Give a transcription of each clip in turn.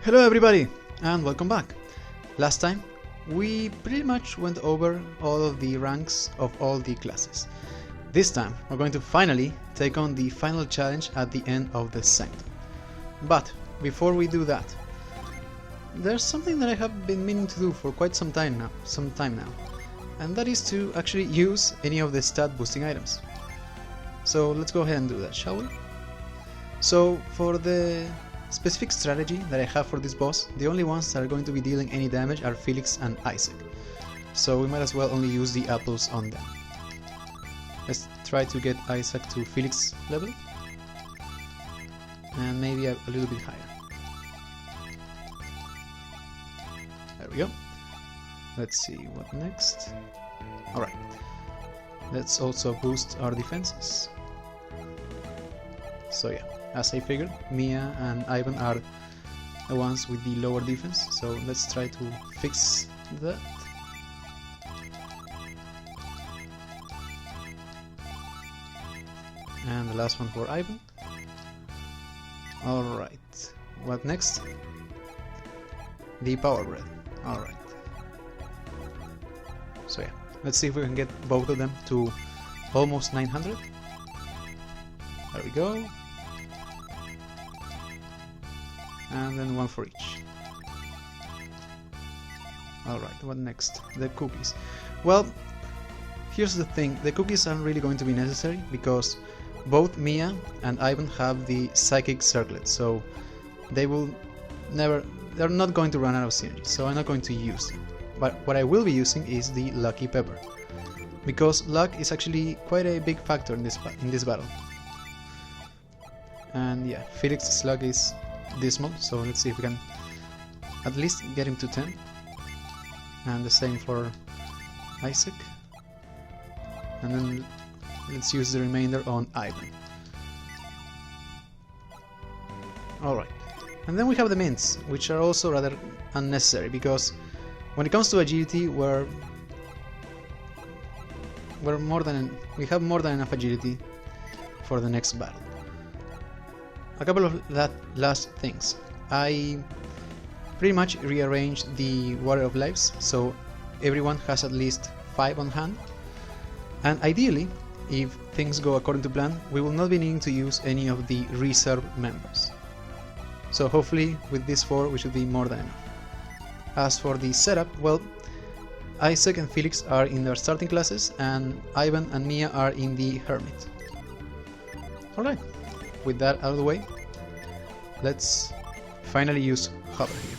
Hello everybody, and welcome back. Last time, we pretty much went over all of the ranks of all the classes. This time, we're going to finally take on the final challenge at the end of the sanctum. But, before we do that, there's something that I have been meaning to do for quite some time now, and that is to actually use any of the stat boosting items. So let's go ahead and do that, shall we? So, for the specific strategy that I have for this boss, the only ones that are going to be dealing any damage are Felix and Isaac. So we might as well only use the apples on them. Let's try to get Isaac to Felix level. And maybe a little bit higher. There we go. Let's see what next. Alright. Let's also boost our defenses. So yeah. As I figured, Mia and Ivan are the ones with the lower defense, so let's try to fix that. And the last one for Ivan. Alright, what next? The power bread. Alright. So yeah, let's see if we can get both of them to almost 900. There we go. And then one for each. Alright, what next? The cookies. Well, here's the thing, the cookies aren't really going to be necessary because both Mia and Ivan have the psychic circlet, so they're not going to run out of synergy, so I'm not going to use them. But what I will be using is the lucky pepper, because luck is actually quite a big factor in this battle. And yeah, Felix's luck is dismal, so let's see if we can at least get him to 10. And the same for Isaac. And then let's use the remainder on Ivan. Alright. And then we have the mints, which are also rather unnecessary, because when it comes to agility, we have more than enough agility for the next battle. A couple of last things. I pretty much rearranged the Water of Lives, so everyone has at least 5 on hand. And ideally, if things go according to plan, we will not be needing to use any of the reserve members. So hopefully with these 4 we should be more than enough. As for the setup, well, Isaac and Felix are in their starting classes, and Ivan and Mia are in the Hermit. Alright. With that out of the way, let's finally use Hover here.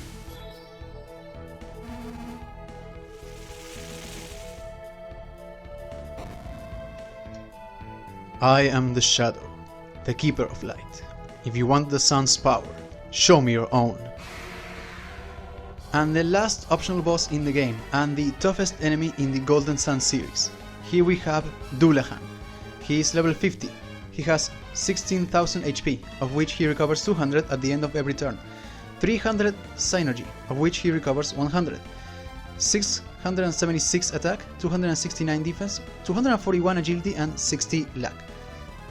I am the Shadow, the Keeper of Light. If you want the sun's power, show me your own. And the last optional boss in the game, and the toughest enemy in the Golden Sun series. Here we have Dullahan. He is level 50. He has 16,000 HP, of which he recovers 200 at the end of every turn, 300 synergy, of which he recovers 100, 676 attack, 269 defense, 241 agility and 60 luck.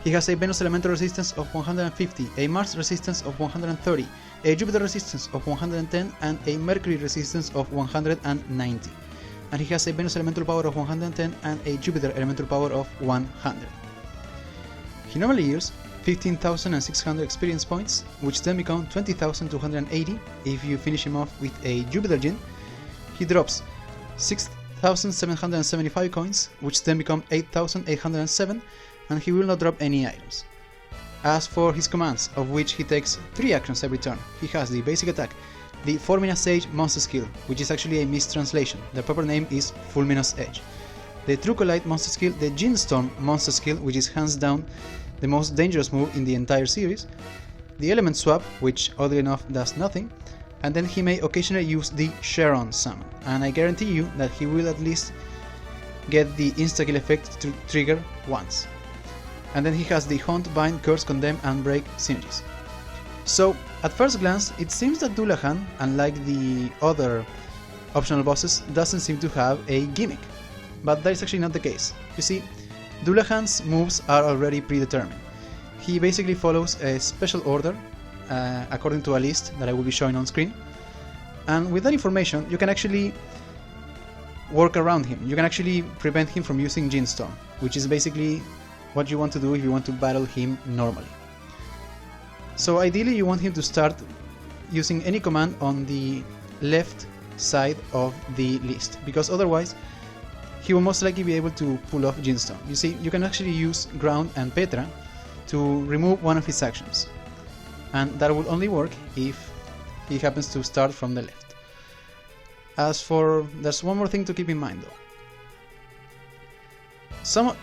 He has a Venus elemental resistance of 150, a Mars resistance of 130, a Jupiter resistance of 110 and a Mercury resistance of 190. And he has a Venus elemental power of 110 and a Jupiter elemental power of 100. He normally yields 15,600 experience points, which then become 20,280 if you finish him off with a Jupiter Gin. He drops 6,775 coins, which then become 8,807, and he will not drop any items. As for his commands, of which he takes 3 actions every turn, he has the basic attack, the Formina Sage monster skill, which is actually a mistranslation, the proper name is Fulminous Edge, the Trucolite monster skill, the Ginstorm monster skill, which is hands down the most dangerous move in the entire series, the Element Swap, which oddly enough does nothing, and then he may occasionally use the Sharon summon, and I guarantee you that he will at least get the insta-kill effect to trigger once. And then he has the Haunt, Bind, Curse, Condemn and Break synergies. So, at first glance, it seems that Dullahan, unlike the other optional bosses, doesn't seem to have a gimmick. But that is actually not the case. You see, Dullahan's moves are already predetermined. He basically follows a special order according to a list that I will be showing on screen. And with that information, you can actually work around him. You can actually prevent him from using Gene Storm, which is basically what you want to do if you want to battle him normally. So ideally you want him to start using any command on the left side of the list, because otherwise he will most likely be able to pull off Gene Storm. You see, you can actually use Ground and Petra to remove one of his actions, and that will only work if he happens to start from the left. There's one more thing to keep in mind though.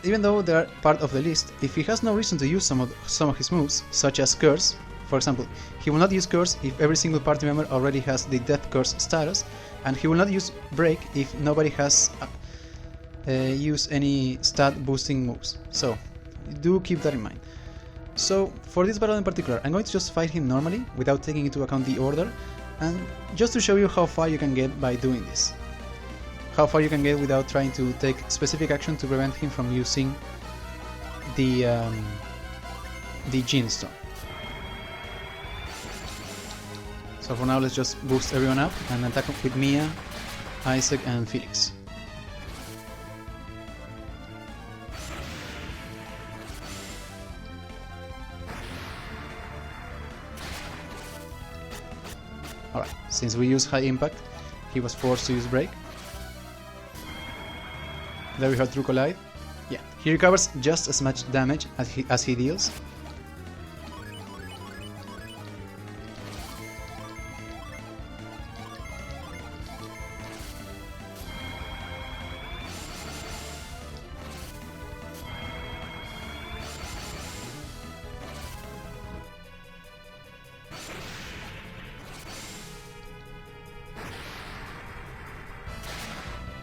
Even though they are part of the list, if he has no reason to use some of his moves, such as Curse, for example, he will not use Curse if every single party member already has the Death Curse status, and he will not use Break if nobody has used any stat boosting moves. So do keep that in mind. So for this battle in particular, I'm going to just fight him normally without taking into account the order, and just to show you how far you can get by doing this. How far you can get without trying to take specific action to prevent him from using the Gene Storm. So for now, let's just boost everyone up and attack with Mia, Isaac and Felix. Alright, since we use high impact, he was forced to use Break. There we have True Collide. Yeah, he recovers just as much damage as he deals.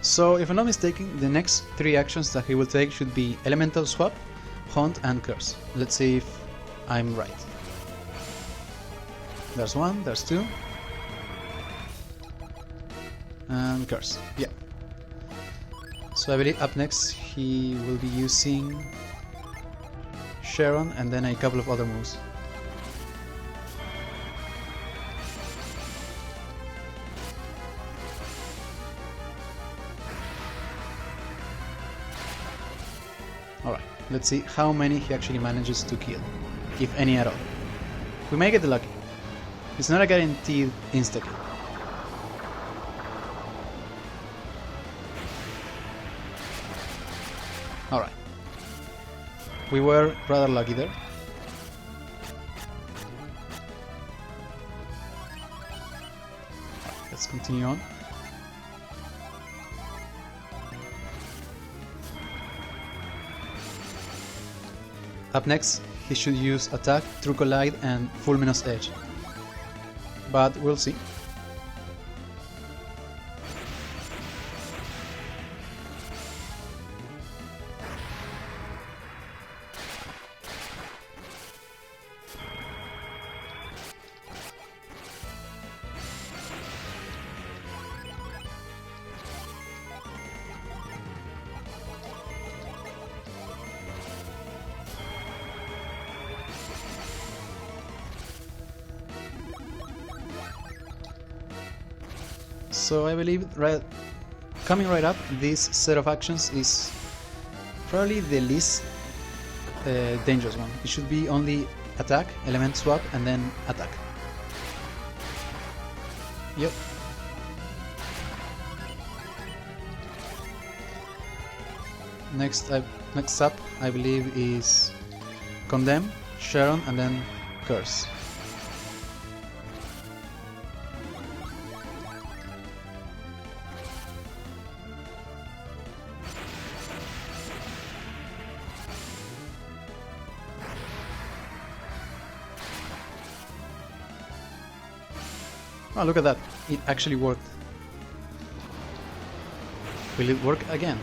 So, if I'm not mistaken, the next 3 actions that he will take should be Elemental Swap, Haunt and Curse. Let's see if I'm right. There's 1, there's 2, and Curse, yeah. So I believe up next he will be using Sharon and then a couple of other moves. Alright, let's see how many he actually manages to kill, if any at all. We may get lucky. It's not a guaranteed insta-kill. Alright. We were rather lucky there. Let's continue on. Up next, he should use Attack, True Collide and Fulminous Edge. But we'll see. So I believe coming right up, this set of actions is probably the least dangerous one. It should be only Attack, Element Swap, and then Attack. Yep. Next up, I believe, is Condemn, Sharon, and then Curse. Oh, look at that. It actually worked. Will it work again?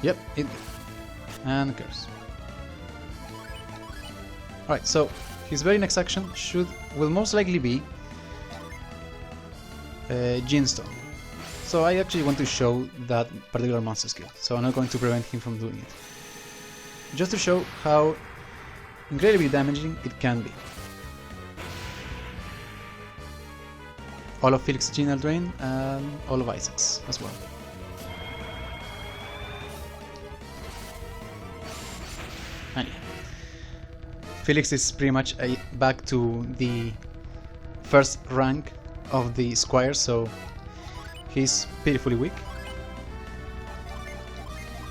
Yep, it did. And Curse. Alright, so his very next action will most likely be Gene Storm. So I actually want to show that particular monster skill, so I'm not going to prevent him from doing it. Just to show how incredibly damaging it can be. all of Felix's Gene Eldraine, and all of Isaac's as well. And yeah, Felix is pretty much back to the first rank of the Squire, so he's pitifully weak.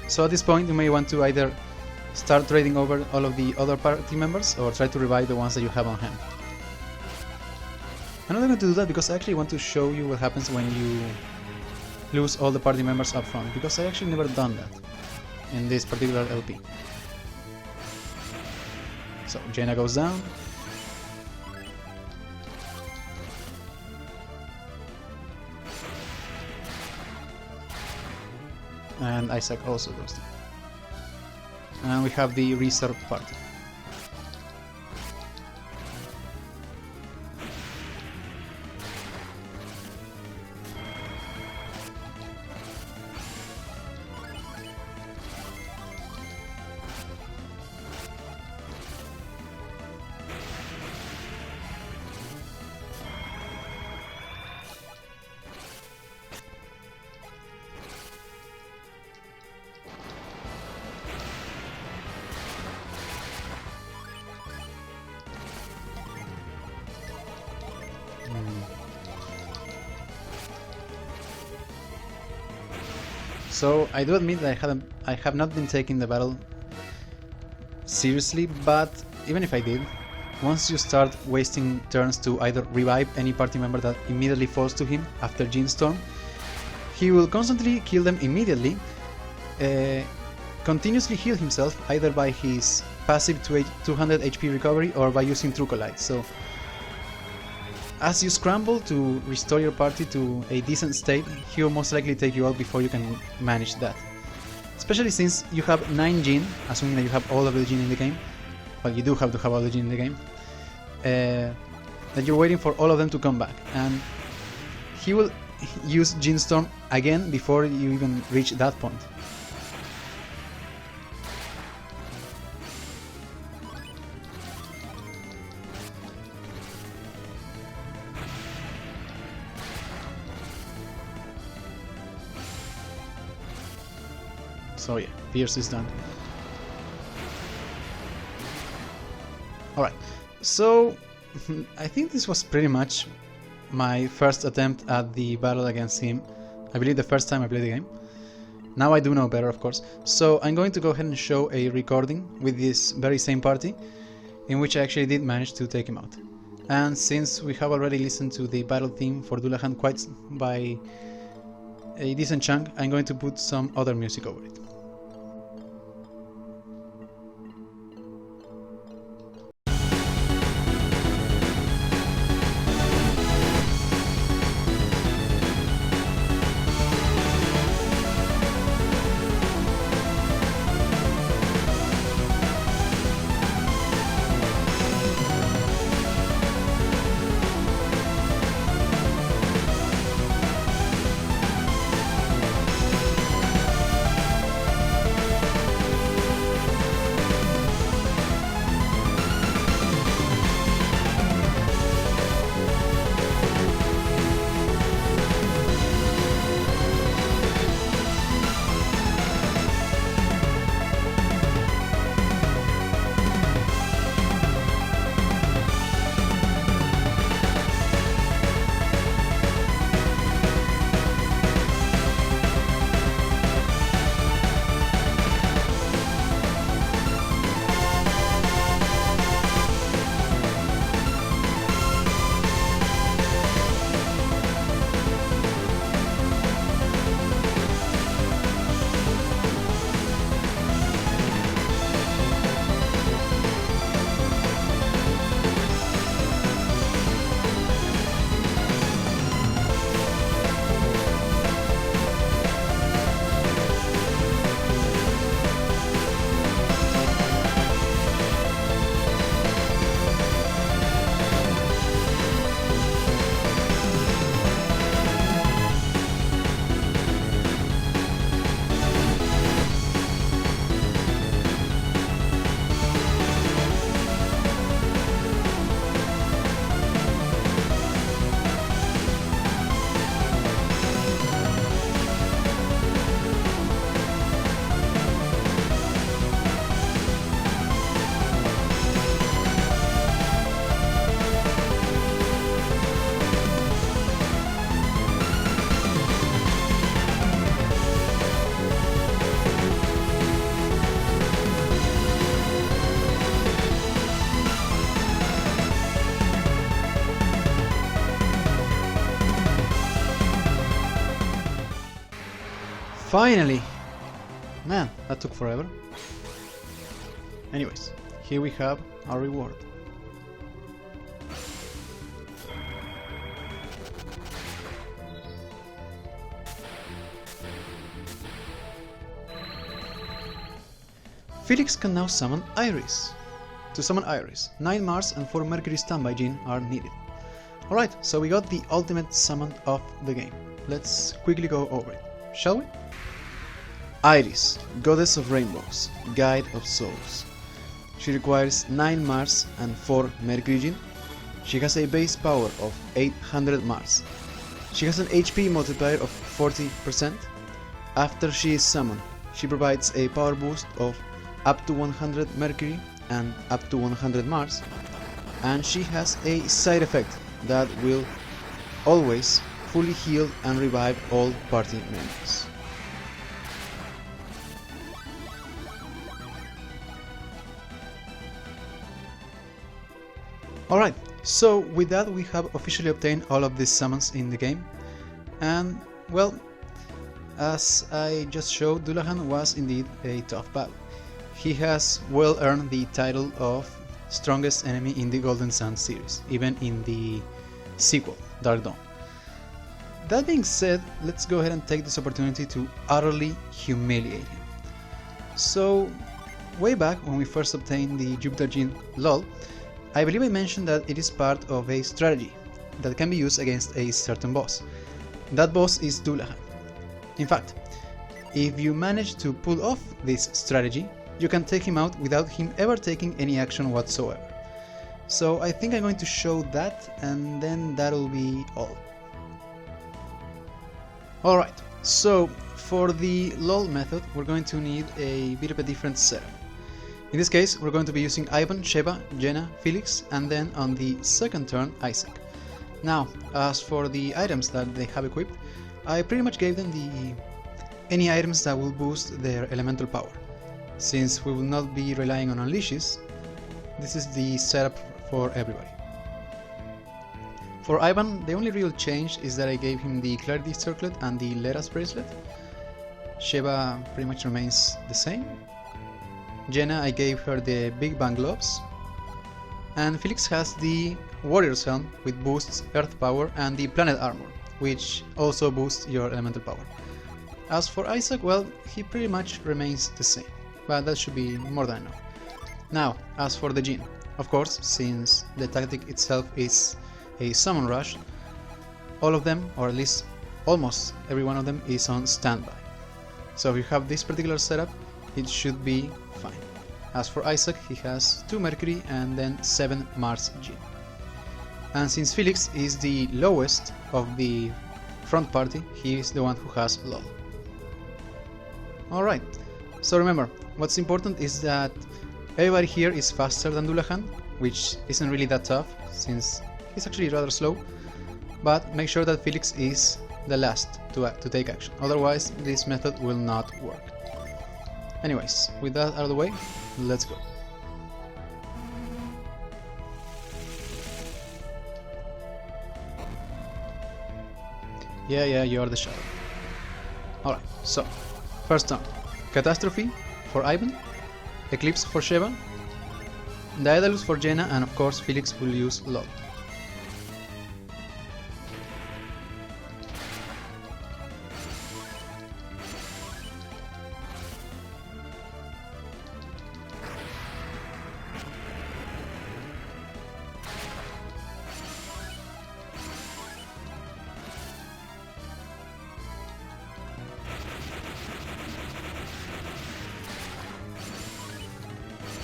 So at this point you may want to either start trading over all of the other party members or try to revive the ones that you have on hand. I'm not going to do that because I actually want to show you what happens when you lose all the party members up front, because I actually never done that in this particular LP. So Jaina goes down. And Isaac also goes down. And we have the reserve party. So I do admit that I have not been taking the battle seriously, but even if I did, once you start wasting turns to either revive any party member that immediately falls to him after Gene Storm, he will constantly kill them immediately, continuously heal himself either by his passive 200 HP recovery or by using True Collide. So as you scramble to restore your party to a decent state, he will most likely take you out before you can manage that. Especially since you have 9 Gene, assuming that you have all of the Gene in the game. Well, you do have to have all the Gene in the game. That you're waiting for all of them to come back. And he will use Gene Storm again before you even reach that point. So yeah, Pierce is done. Alright, so I think this was pretty much my first attempt at the battle against him. I believe the first time I played the game. Now I do know better, of course. So I'm going to go ahead and show a recording with this very same party, in which I actually did manage to take him out. And since we have already listened to the battle theme for Dullahan quite by a decent chunk, I'm going to put some other music over it. Finally! Man, that took forever. Anyways, here we have our reward. Felix can now summon Iris. To summon Iris, 9 Mars and 4 Mercury standby Gene are needed. Alright, so we got the ultimate summon of the game. Let's quickly go over it, shall we? Iris, Goddess of Rainbows, Guide of Souls. She requires 9 Mars and 4 Mercury Gene. She has a base power of 800 Mars. She has an HP multiplier of 40%. After she is summoned, she provides a power boost of up to 100 Mercury and up to 100 Mars, and she has a side effect that will always fully heal and revive all party members. Alright, so with that we have officially obtained all of these summons in the game, and well, as I just showed, Dullahan was indeed a tough battle. He has well earned the title of strongest enemy in the Golden Sun series, even in the sequel, Dark Dawn. That being said, let's go ahead and take this opportunity to utterly humiliate him. So, way back when we first obtained the Jupiter Gene LOL, I believe I mentioned that it is part of a strategy that can be used against a certain boss. That boss is Dullahan. In fact, if you manage to pull off this strategy, you can take him out without him ever taking any action whatsoever. So I think I'm going to show that, and then that'll be all. Alright, so for the LOL method we're going to need a bit of a different setup. In this case we're going to be using Ivan, Sheva, Jenna, Felix, and then on the second turn Isaac. Now, as for the items that they have equipped, I pretty much gave them any items that will boost their elemental power. Since we will not be relying on unleashes, this is the setup for everybody. For Ivan, the only real change is that I gave him the Clarity Circlet and the Leras Bracelet. Sheva pretty much remains the same. Jenna, I gave her the Big Bang Gloves. And Felix has the Warrior's Helm, which boosts Earth Power, and the Planet Armor, which also boosts your elemental power. As for Isaac, well, he pretty much remains the same, but that should be more than enough. Now, as for the Gene, of course, since the tactic itself is a summon rush, all of them, or at least almost every one of them, is on standby. So if you have this particular setup, it should be fine. As for Isaac, he has 2 Mercury and then 7 Mars Gene. And since Felix is the lowest of the front party, he is the one who has LOL. Alright, so remember, what's important is that everybody here is faster than Dullahan, which isn't really that tough, since he's actually rather slow, but make sure that Felix is the last to take action, otherwise this method will not work. Anyways, with that out of the way, let's go. Yeah, you are the shadow. Alright, so, first turn. Catastrophe for Ivan, Eclipse for Sheva, Daedalus for Jenna, and of course Felix will use LOL.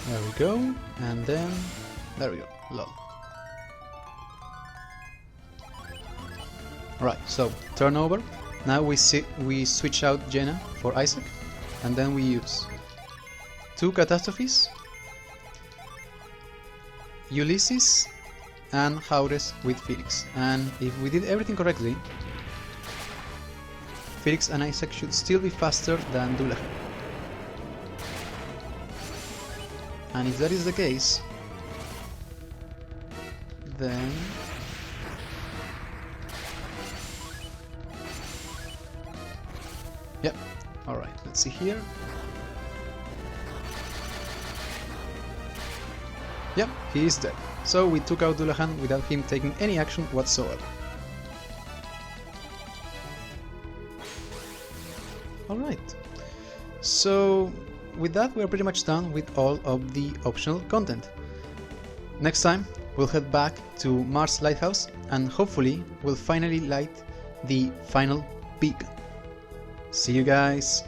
There we go, and then there we go, LOL. Alright, so turn over. Now we switch out Jenna for Isaac, and then we use 2 Catastrophes, Ulysses, and Haures with Felix. And if we did everything correctly, Felix and Isaac should still be faster than Dullahan. And if that is the case, then yep, Alright, let's see here. Yeah, he is dead. So we took out Dullahan without him taking any action whatsoever. Alright, so with that we are pretty much done with all of the optional content. Next time we'll head back to Mars Lighthouse and hopefully we'll finally light the final beacon. See you guys!